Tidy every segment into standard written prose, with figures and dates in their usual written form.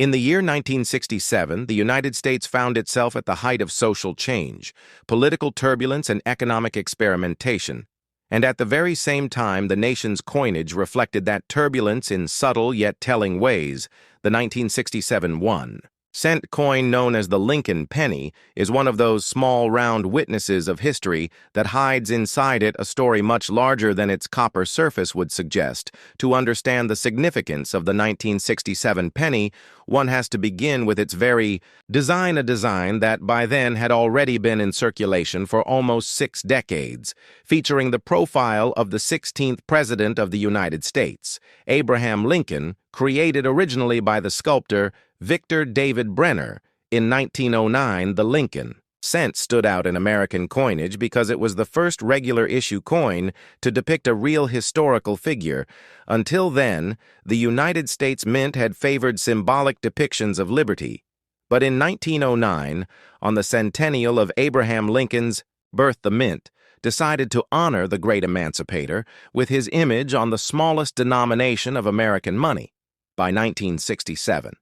In the year 1967, the United States found itself at the height of social change, political turbulence, and economic experimentation. And at the very same time, the nation's coinage reflected that turbulence in subtle yet telling ways. The 1967 1-cent coin, known as the Lincoln penny, is one of those small, round witnesses of history that hides inside it a story much larger than its copper surface would suggest. To understand the significance of the 1967 penny, one has to begin with its very design, a design that by then had already been in circulation for almost 6 decades, featuring the profile of the 16th President of the United States, Abraham Lincoln, created originally by the sculptor Victor David Brenner. In 1909, the Lincoln cent stood out in American coinage because it was the first regular issue coin to depict a real historical figure. Until then, the United States Mint had favored symbolic depictions of liberty. But in 1909, on the centennial of Abraham Lincoln's birth, the Mint decided to honor the great emancipator with his image on the smallest denomination of American money. By 1967,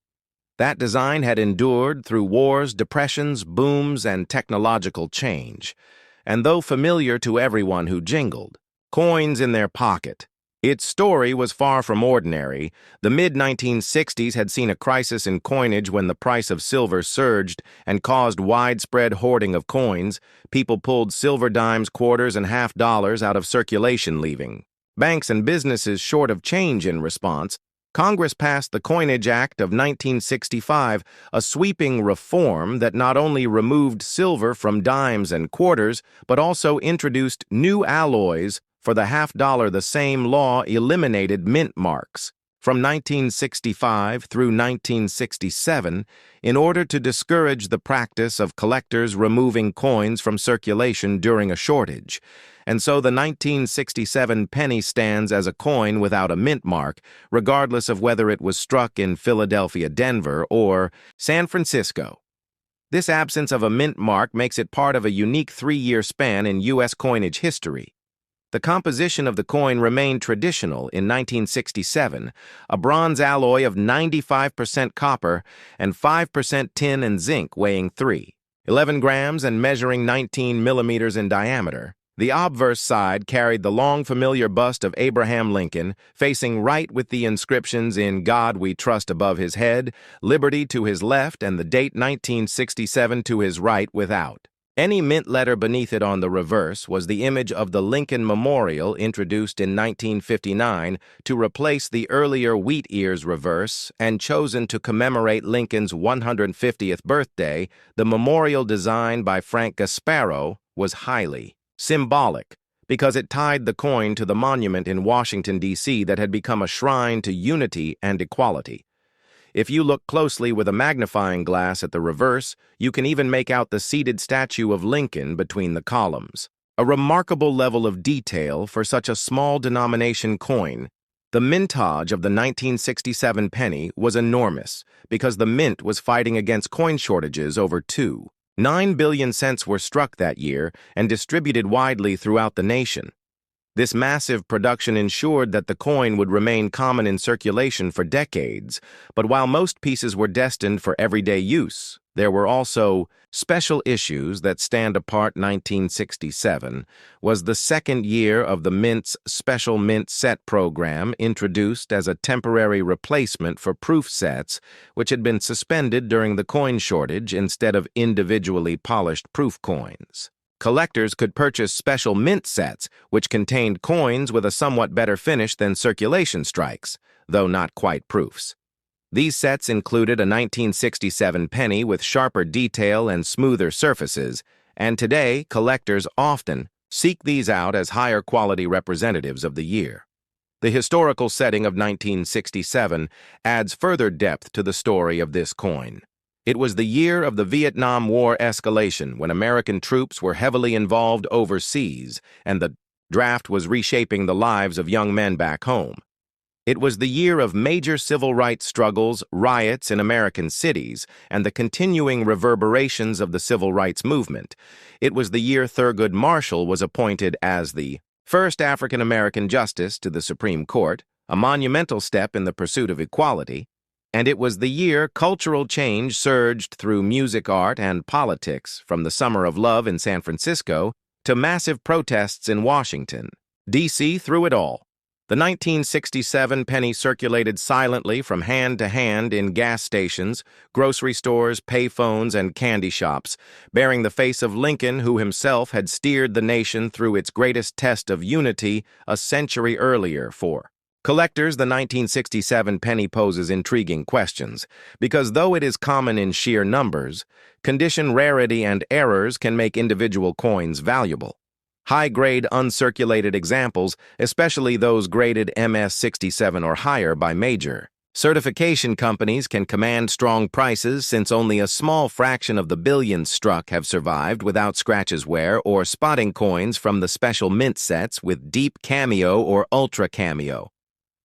that design had endured through wars, depressions, booms, and technological change. And though familiar to everyone who jingled coins in their pocket, its story was far from ordinary. The mid-1960s had seen a crisis in coinage when the price of silver surged and caused widespread hoarding of coins. People pulled silver dimes, quarters, and half dollars out of circulation, leaving banks and businesses short of change. In response, Congress passed the Coinage Act of 1965, a sweeping reform that not only removed silver from dimes and quarters, but also introduced new alloys for the half dollar. The same law eliminated mint marks from 1965 through 1967 in order to discourage the practice of collectors removing coins from circulation during a shortage. And so the 1967 penny stands as a coin without a mint mark, regardless of whether it was struck in Philadelphia, Denver, or San Francisco. This absence of a mint mark makes it part of a unique 3-year span in U.S. coinage history. The composition of the coin remained traditional in 1967, a bronze alloy of 95% copper and 5% tin and zinc, weighing 3.11 grams and measuring 19 millimeters in diameter. The obverse side carried the long familiar bust of Abraham Lincoln, facing right with the inscriptions "In God We Trust" above his head, "Liberty" to his left, and the date 1967 to his right without any mint letter beneath it. On the reverse was the image of the Lincoln Memorial, introduced in 1959 to replace the earlier wheat ears reverse and chosen to commemorate Lincoln's 150th birthday. The memorial, designed by Frank Gasparo, was highly symbolic because it tied the coin to the monument in Washington, D.C. that had become a shrine to unity and equality. If you look closely with a magnifying glass at the reverse, you can even make out the seated statue of Lincoln between the columns. A remarkable level of detail for such a small denomination coin. The mintage of the 1967 penny was enormous because the mint was fighting against coin shortages. Over 2.9 billion cents were struck that year and distributed widely throughout the nation. This massive production ensured that the coin would remain common in circulation for decades, but while most pieces were destined for everyday use, there were also special issues that stand apart. 1967 was the second year of the Mint's Special Mint Set program, introduced as a temporary replacement for proof sets, which had been suspended during the coin shortage instead of individually polished proof coins. Collectors could purchase special mint sets, which contained coins with a somewhat better finish than circulation strikes, though not quite proofs. These sets included a 1967 penny with sharper detail and smoother surfaces, and today collectors often seek these out as higher quality representatives of the year. The historical setting of 1967 adds further depth to the story of this coin. It was the year of the Vietnam War escalation, when American troops were heavily involved overseas, and the draft was reshaping the lives of young men back home. It was the year of major civil rights struggles, riots in American cities, and the continuing reverberations of the civil rights movement. It was the year Thurgood Marshall was appointed as the first African-American justice to the Supreme Court, a monumental step in the pursuit of equality. And it was the year cultural change surged through music, art, and politics, from the Summer of Love in San Francisco to massive protests in Washington, D.C. through it all. The 1967 penny circulated silently from hand to hand in gas stations, grocery stores, payphones, and candy shops, bearing the face of Lincoln, who himself had steered the nation through its greatest test of unity a century earlier. For collectors, the 1967 penny poses intriguing questions, because though it is common in sheer numbers, condition, rarity, and errors can make individual coins valuable. High-grade uncirculated examples, especially those graded MS-67 or higher by major certification companies, can command strong prices, since only a small fraction of the billions struck have survived without scratches, wear, or spotting. Coins from the special mint sets with deep cameo or ultra cameo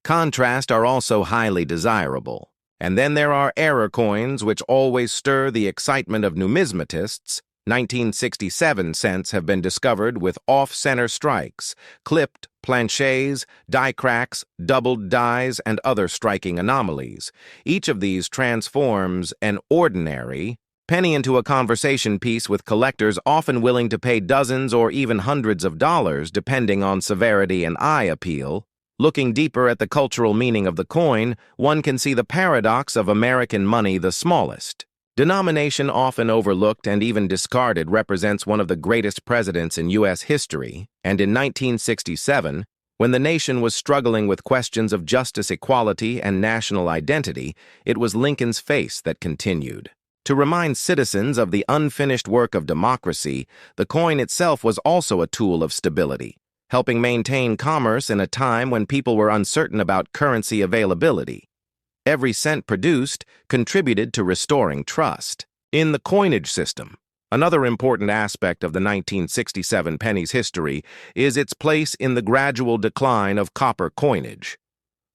contrast are also highly desirable. And then there are error coins, which always stir the excitement of numismatists. 1967 cents have been discovered with off-center strikes, clipped planchets, die cracks, doubled dies, and other striking anomalies. Each of these transforms an ordinary penny into a conversation piece, with collectors often willing to pay dozens or even hundreds of dollars depending on severity and eye appeal. Looking deeper at the cultural meaning of the coin, one can see the paradox of American money. The smallest denomination, often overlooked and even discarded, represents one of the greatest presidents in U.S. history, and in 1967, when the nation was struggling with questions of justice, equality, and national identity, it was Lincoln's face that continued to remind citizens of the unfinished work of democracy. The coin itself was also a tool of stability, helping maintain commerce in a time when people were uncertain about currency availability. Every cent produced contributed to restoring trust in the coinage system. Another important aspect of the 1967 penny's history is its place in the gradual decline of copper coinage.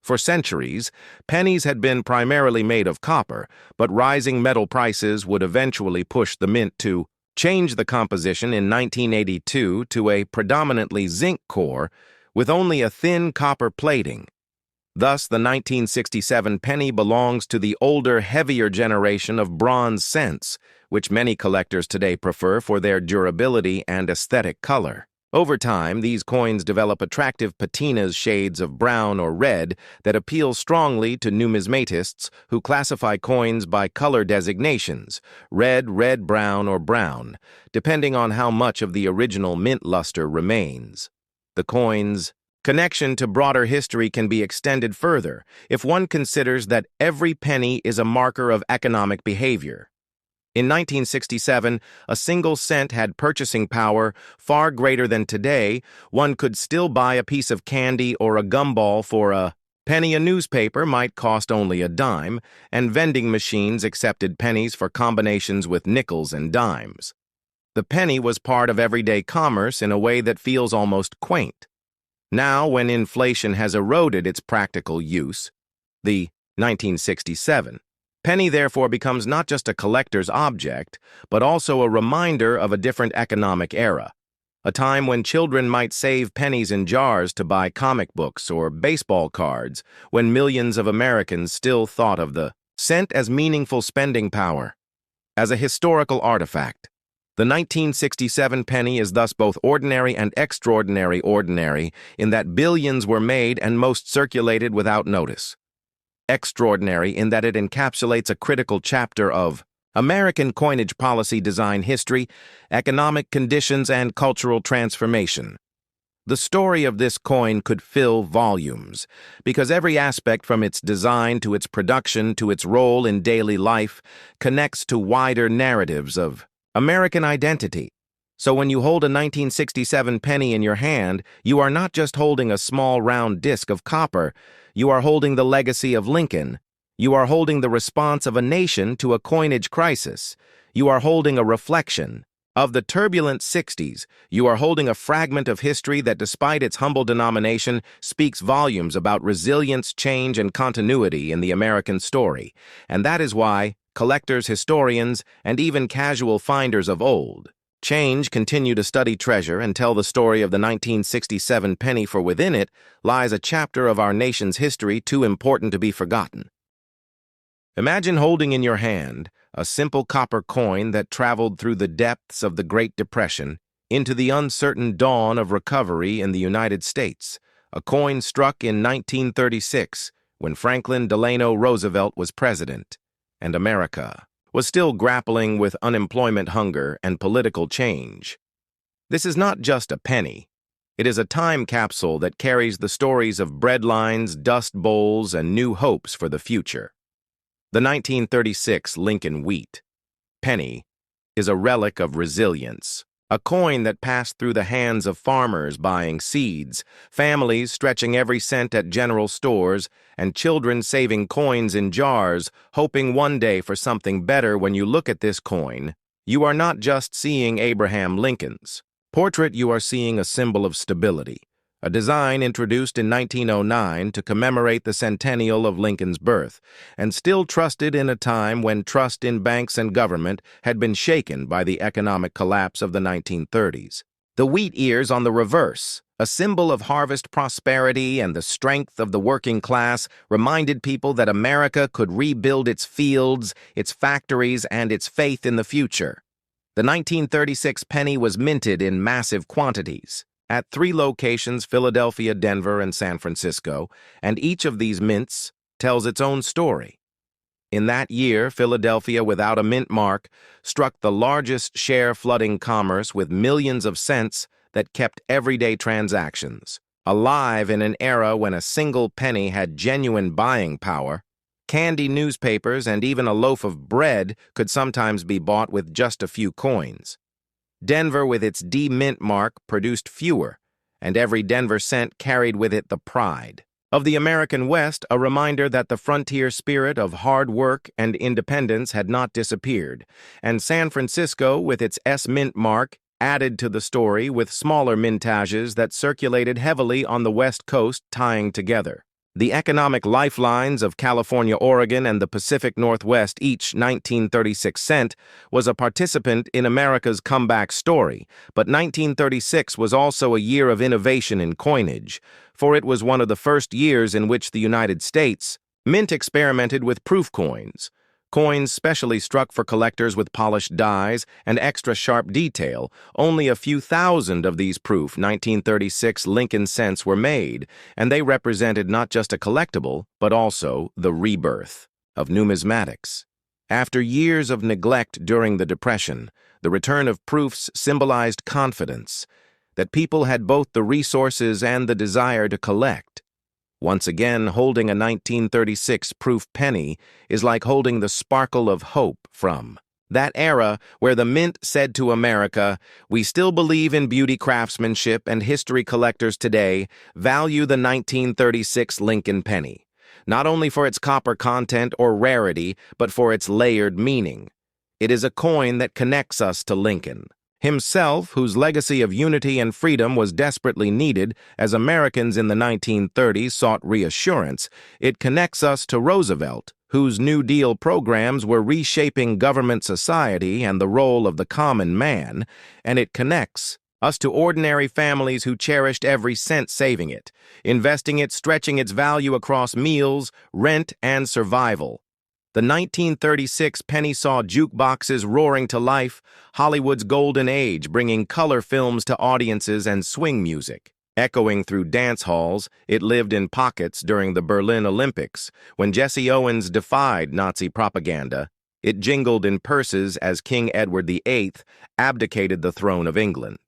For centuries, pennies had been primarily made of copper, but rising metal prices would eventually push the mint to change the composition in 1982 to a predominantly zinc core with only a thin copper plating. Thus, the 1967 penny belongs to the older, heavier generation of bronze cents, which many collectors today prefer for their durability and aesthetic color. Over time, these coins develop attractive patinas, shades of brown or red, that appeal strongly to numismatists who classify coins by color designations: red, red, brown, or brown, depending on how much of the original mint luster remains. The coin's connection to broader history can be extended further if one considers that every penny is a marker of economic behavior. In 1967, a single cent had purchasing power far greater than today. One could still buy a piece of candy or a gumball for a penny. A newspaper might cost only a dime, and vending machines accepted pennies for combinations with nickels and dimes. The penny was part of everyday commerce in a way that feels almost quaint. Now, when inflation has eroded its practical use, the 1967 penny therefore becomes not just a collector's object, but also a reminder of a different economic era, a time when children might save pennies in jars to buy comic books or baseball cards, when millions of Americans still thought of the cent as meaningful spending power. As a historical artifact, the 1967 penny is thus both ordinary and extraordinary. Ordinary in that billions were made and most circulated without notice. Extraordinary in that it encapsulates a critical chapter of American coinage policy, design, history, economic conditions, and cultural transformation. The story of this coin could fill volumes, because every aspect, from its design to its production to its role in daily life, connects to wider narratives of American identity. So when you hold a 1967 penny in your hand, you are not just holding a small round disc of copper. You are holding the legacy of Lincoln. You are holding the response of a nation to a coinage crisis. You are holding a reflection of the turbulent 60s. You are holding a fragment of history that, despite its humble denomination, speaks volumes about resilience, change, and continuity in the American story. And that is why collectors, historians, and even casual finders of old change continue to study treasure and tell the story of the 1967 penny, for within it lies a chapter of our nation's history too important to be forgotten. Imagine holding in your hand a simple copper coin that traveled through the depths of the Great Depression into the uncertain dawn of recovery in the United States, a coin struck in 1936 when Franklin Delano Roosevelt was president, and America was still grappling with unemployment, hunger, and political change. This is not just a penny. It is a time capsule that carries the stories of breadlines, dust bowls, and new hopes for the future. The 1936 Lincoln Wheat penny is a relic of resilience, a coin that passed through the hands of farmers buying seeds, families stretching every cent at general stores, and children saving coins in jars, hoping one day for something better. When you look at this coin, you are not just seeing Abraham Lincoln's portrait, you are seeing a symbol of stability, a design introduced in 1909 to commemorate the centennial of Lincoln's birth, and still trusted in a time when trust in banks and government had been shaken by the economic collapse of the 1930s. The wheat ears on the reverse, a symbol of harvest prosperity and the strength of the working class, reminded people that America could rebuild its fields, its factories, and its faith in the future. The 1936 penny was minted in massive quantities at 3 locations: Philadelphia, Denver, and San Francisco, and each of these mints tells its own story. In that year, Philadelphia, without a mint mark, struck the largest share, flooding commerce with millions of cents that kept everyday transactions alive in an era when a single penny had genuine buying power. Candy, newspapers, and even a loaf of bread could sometimes be bought with just a few coins. Denver, with its D mint mark, produced fewer, and every Denver cent carried with it the pride of the American West, a reminder that the frontier spirit of hard work and independence had not disappeared. And San Francisco, with its S mint mark, added to the story with smaller mintages that circulated heavily on the West Coast, tying together the economic lifelines of California, Oregon, and the Pacific Northwest. Each 1936 cent was a participant in America's comeback story, but 1936 was also a year of innovation in coinage, for it was one of the first years in which the United States Mint experimented with proof coins, coins specially struck for collectors with polished dies and extra sharp detail. Only a few thousand of these proof 1936 Lincoln cents were made, and they represented not just a collectible, but also the rebirth of numismatics. After years of neglect during the Depression, the return of proofs symbolized confidence that people had both the resources and the desire to collect. Once again, holding a 1936 proof penny is like holding the sparkle of hope from that era where the mint said to America, "We still believe in beauty, craftsmanship, and history." Collectors today value the 1936 Lincoln penny, not only for its copper content or rarity, but for its layered meaning. It is a coin that connects us to Lincoln himself, whose legacy of unity and freedom was desperately needed as Americans in the 1930s sought reassurance. It connects us to Roosevelt, whose New Deal programs were reshaping government, society, and the role of the common man, and it connects us to ordinary families who cherished every cent, saving it, investing it, stretching its value across meals, rent, and survival. The 1936 penny saw jukeboxes roaring to life, Hollywood's golden age, bringing color films to audiences and swing music. Echoing through dance halls, it lived in pockets during the Berlin Olympics. When Jesse Owens defied Nazi propaganda, it jingled in purses as King Edward VIII abdicated the throne of England.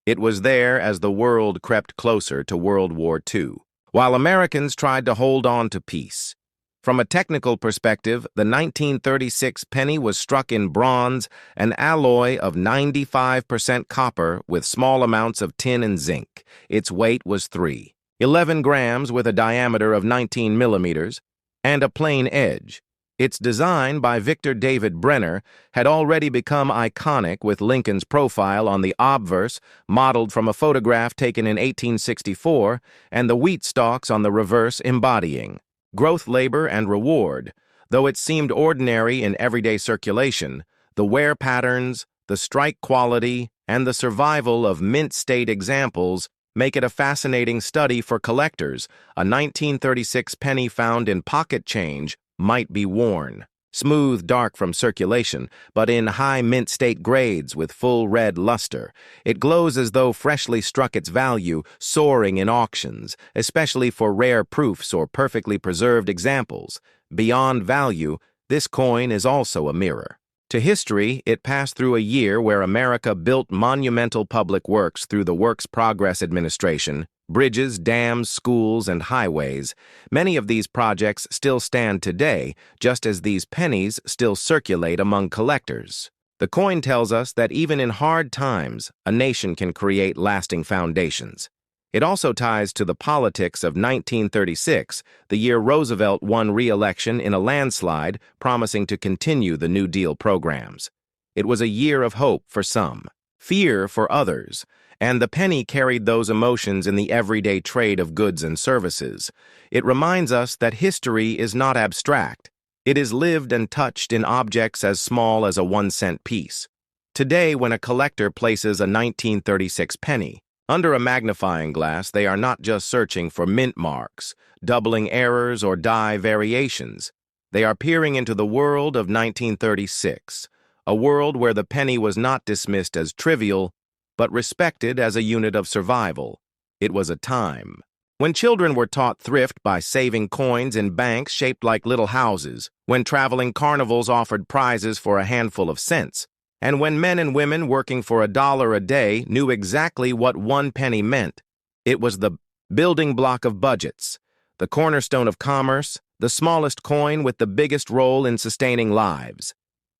It was there as the world crept closer to World War II, while Americans tried to hold on to peace. From a technical perspective, the 1936 penny was struck in bronze, an alloy of 95% copper with small amounts of tin and zinc. Its weight was 3.11 grams with a diameter of 19 millimeters and a plain edge. Its design, by Victor David Brenner, had already become iconic, with Lincoln's profile on the obverse, modeled from a photograph taken in 1864, and the wheat stalks on the reverse embodying growth, labor, and reward. Though it seemed ordinary in everyday circulation, the wear patterns, the strike quality, and the survival of mint state examples make it a fascinating study for collectors. A 1936 penny found in pocket change might be worn smooth dark from circulation, but in high mint state grades with full red luster. It glows as though freshly struck, its value soaring in auctions, especially for rare proofs or perfectly preserved examples. Beyond value, this coin is also a mirror. To history, it passed through a year where America built monumental public works through the Works Progress Administration, bridges, dams, schools, and highways. Many of these projects still stand today, just as these pennies still circulate among collectors. The coin tells us that even in hard times, a nation can create lasting foundations. It also ties to the politics of 1936, the year Roosevelt won re-election in a landslide, promising to continue the New Deal programs. It was a year of hope for some, fear for others, and the penny carried those emotions in the everyday trade of goods and services. It reminds us that history is not abstract. It is lived and touched in objects as small as a 1-cent piece. Today, when a collector places a 1936 penny under a magnifying glass, they are not just searching for mint marks, doubling errors, or die variations. They are peering into the world of 1936, a world where the penny was not dismissed as trivial, but respected as a unit of survival. It was a time when children were taught thrift by saving coins in banks shaped like little houses, when traveling carnivals offered prizes for a handful of cents, and when men and women working for $1 a day knew exactly what 1 penny meant. It was the building block of budgets, the cornerstone of commerce, the smallest coin with the biggest role in sustaining lives.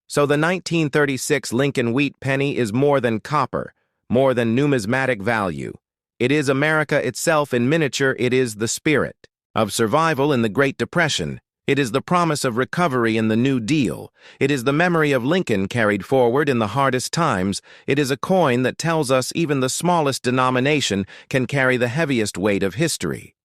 So the 1936 Lincoln wheat penny is more than copper, more than numismatic value. It is America itself in miniature. It is the spirit of survival in the Great Depression. It is the promise of recovery in the New Deal. It is the memory of Lincoln carried forward in the hardest times. It is a coin that tells us even the smallest denomination can carry the heaviest weight of history.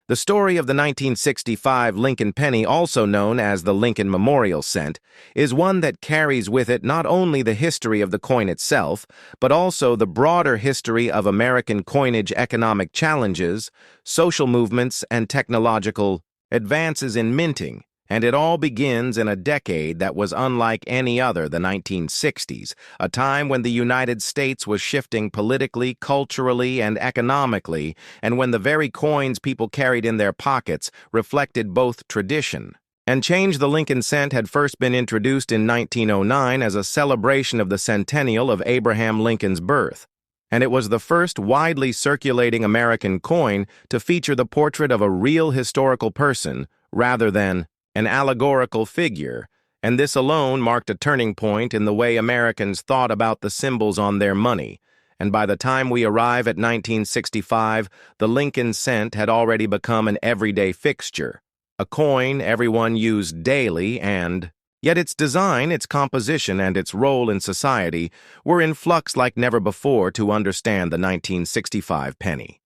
The story of the 1965 Lincoln penny, also known as the Lincoln Memorial Cent, is one that carries with it not only the history of the coin itself, but also the broader history of American coinage, economic challenges, social movements, and technological advances in minting. And it all begins in a decade that was unlike any other, the 1960s, a time when the United States was shifting politically, culturally, and economically, and when the very coins people carried in their pockets reflected both tradition and change. The Lincoln cent had first been introduced in 1909 as a celebration of the centennial of Abraham Lincoln's birth, and it was the first widely circulating American coin to feature the portrait of a real historical person rather than an allegorical figure, and this alone marked a turning point in the way Americans thought about the symbols on their money. And by the time we arrive at 1965, the Lincoln cent had already become an everyday fixture, a coin everyone used daily, and yet its design, its composition, and its role in society were in flux like never before. To understand the 1965 penny,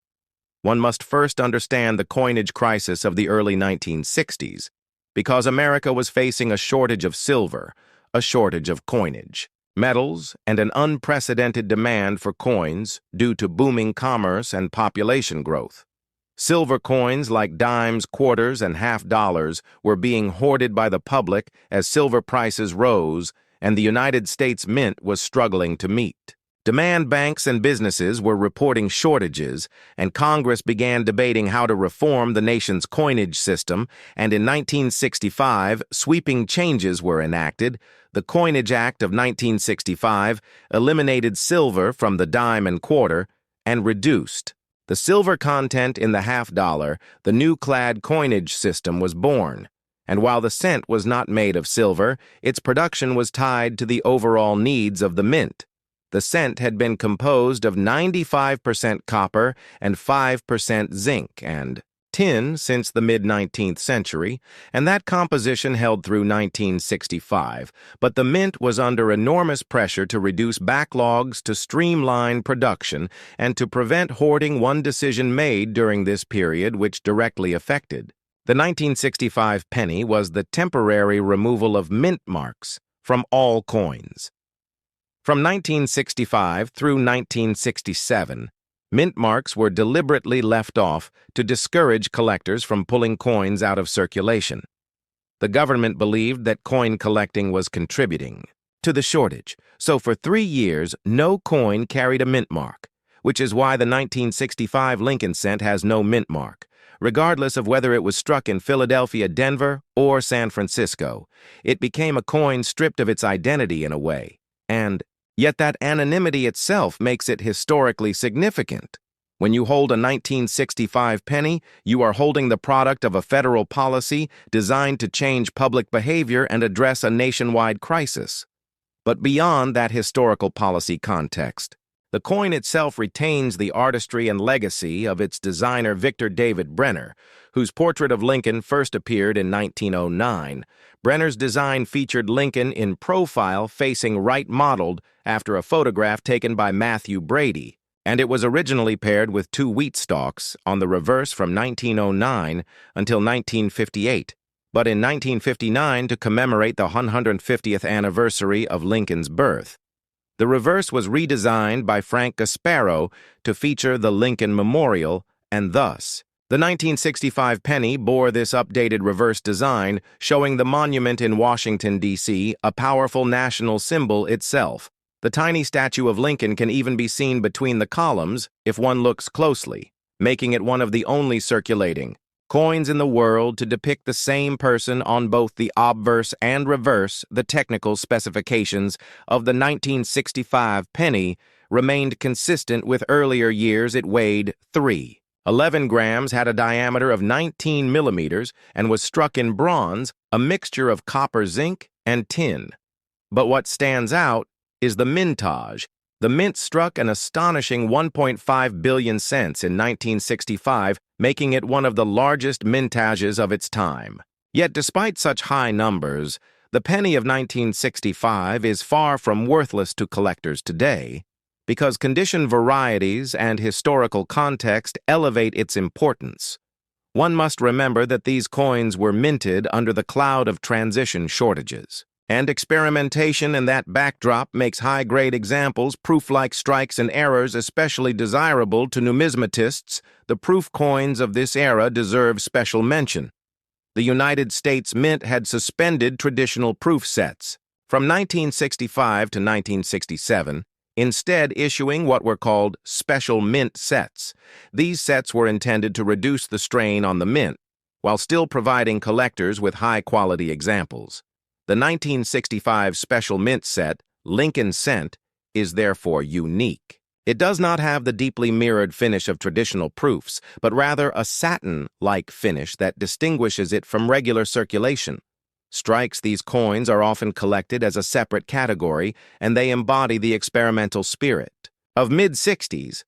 one must first understand the coinage crisis of the early 1960s, because America was facing a shortage of silver, a shortage of coinage, metals, and an unprecedented demand for coins due to booming commerce and population growth. Silver coins like dimes, quarters, and half-dollars were being hoarded by the public as silver prices rose, and the United States Mint was struggling to meet demand. Banks and businesses were reporting shortages, and Congress began debating how to reform the nation's coinage system, and in 1965, sweeping changes were enacted. The Coinage Act of 1965 eliminated silver from the dime and quarter and reduced the silver content in the half-dollar. The new clad coinage system was born, and while the cent was not made of silver, its production was tied to the overall needs of the mint. The cent had been composed of 95% copper and 5% zinc and tin since the mid-19th century, and that composition held through 1965. But the mint was under enormous pressure to reduce backlogs, to streamline production, and to prevent hoarding. One decision made during this period which directly affected the 1965 penny was the temporary removal of mint marks from all coins. From 1965 through 1967, mint marks were deliberately left off to discourage collectors from pulling coins out of circulation. The government believed that coin collecting was contributing to the shortage, so for 3 years, no coin carried a mint mark, which is why the 1965 Lincoln cent has no mint mark. Regardless of whether it was struck in Philadelphia, Denver, or San Francisco, it became a coin stripped of its identity in a way, and yet that anonymity itself makes it historically significant. When you hold a 1965 penny, you are holding the product of a federal policy designed to change public behavior and address a nationwide crisis. But beyond that historical policy context, the coin itself retains the artistry and legacy of its designer Victor David Brenner, whose portrait of Lincoln first appeared in 1909. Brenner's design featured Lincoln in profile facing right modeled after a photograph taken by Matthew Brady, and it was originally paired with 2 wheat stalks on the reverse from 1909 until 1958. But in 1959, to commemorate the 150th anniversary of Lincoln's birth, the reverse was redesigned by Frank Gasparo to feature the Lincoln Memorial, and thus, the 1965 penny bore this updated reverse design, showing the monument in Washington, D.C., a powerful national symbol itself. The tiny statue of Lincoln can even be seen between the columns if one looks closely, making it one of the only circulating coins in the world to depict the same person on both the obverse and reverse. The technical specifications of the 1965 penny remained consistent with earlier years. It weighed 3.11 grams, had a diameter of 19 millimeters, and was struck in bronze, a mixture of copper, zinc, and tin. But what stands out is the mintage. The mint struck an astonishing 1.5 billion cents in 1965, making it one of the largest mintages of its time. Yet despite such high numbers, the penny of 1965 is far from worthless to collectors today, because condition varieties and historical context elevate its importance. One must remember that these coins were minted under the cloud of transition shortages. And experimentation in that backdrop makes high-grade examples, proof-like strikes and errors, especially desirable to numismatists. The proof coins of this era deserve special mention. The United States Mint had suspended traditional proof sets from 1965 to 1967, instead issuing what were called special mint sets. These sets were intended to reduce the strain on the mint, while still providing collectors with high-quality examples. The 1965 Special Mint set, Lincoln Cent, is therefore unique. It does not have the deeply mirrored finish of traditional proofs, but rather a satin-like finish that distinguishes it from regular circulation. Strikes these coins are often collected as a separate category, and they embody the experimental spirit of mid-60s.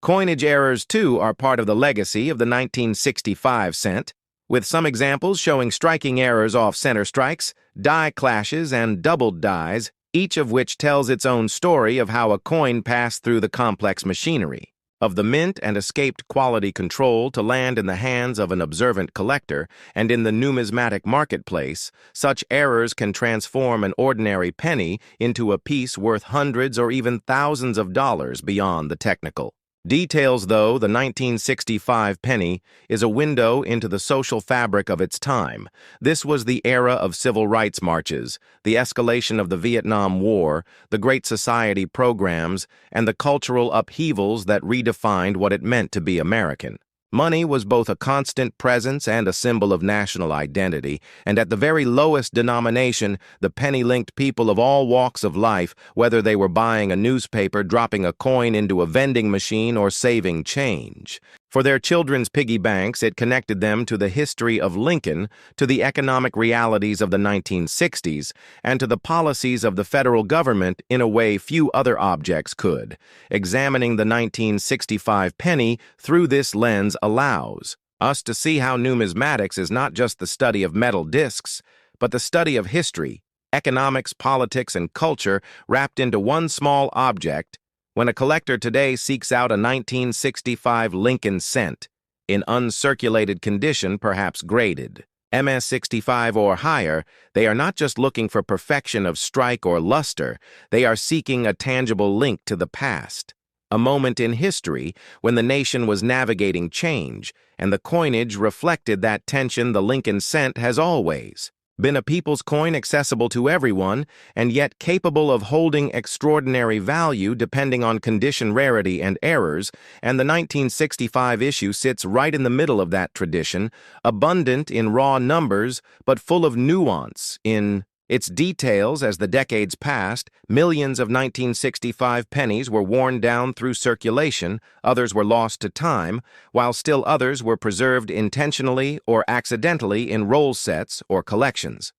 Coinage errors, too, are part of the legacy of the 1965 cent, with some examples showing striking errors off center strikes, die clashes, and doubled dies, each of which tells its own story of how a coin passed through the complex machinery of the mint and escaped quality control to land in the hands of an observant collector. And in the numismatic marketplace, such errors can transform an ordinary penny into a piece worth hundreds or even thousands of dollars beyond the technical details. Though the 1965 penny is a window into the social fabric of its time. This was the era of civil rights marches, the escalation of the Vietnam War, the Great Society programs, and the cultural upheavals that redefined what it meant to be American. Money was both a constant presence and a symbol of national identity, and at the very lowest denomination, the penny linked people of all walks of life, whether they were buying a newspaper, dropping a coin into a vending machine, or saving change. For their children's piggy banks, it connected them to the history of Lincoln, to the economic realities of the 1960s, and to the policies of the federal government in a way few other objects could. Examining the 1965 penny through this lens allows us to see how numismatics is not just the study of metal discs, but the study of history, economics, politics, and culture wrapped into one small object. When a collector today seeks out a 1965 Lincoln cent, in uncirculated condition, perhaps graded MS-65 or higher, they are not just looking for perfection of strike or luster, they are seeking a tangible link to the past, a moment in history when the nation was navigating change, and the coinage reflected that tension. The Lincoln cent has always been a people's coin accessible to everyone, and yet capable of holding extraordinary value depending on condition, rarity, and errors, and the 1965 issue sits right in the middle of that tradition, abundant in raw numbers, but full of nuance in its details. As the decades passed, millions of 1965 pennies were worn down through circulation, others were lost to time, while still others were preserved intentionally or accidentally in roll sets or collections.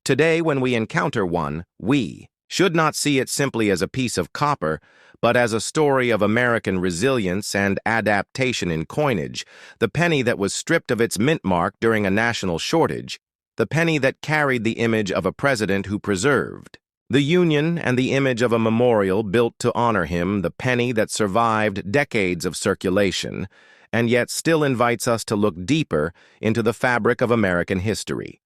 Today, when we encounter one, we should not see it simply as a piece of copper, but as a story of American resilience and adaptation in coinage, the penny that was stripped of its mint mark during a national shortage, the penny that carried the image of a president who preserved the Union and the image of a memorial built to honor him, the penny that survived decades of circulation, and yet still invites us to look deeper into the fabric of American history.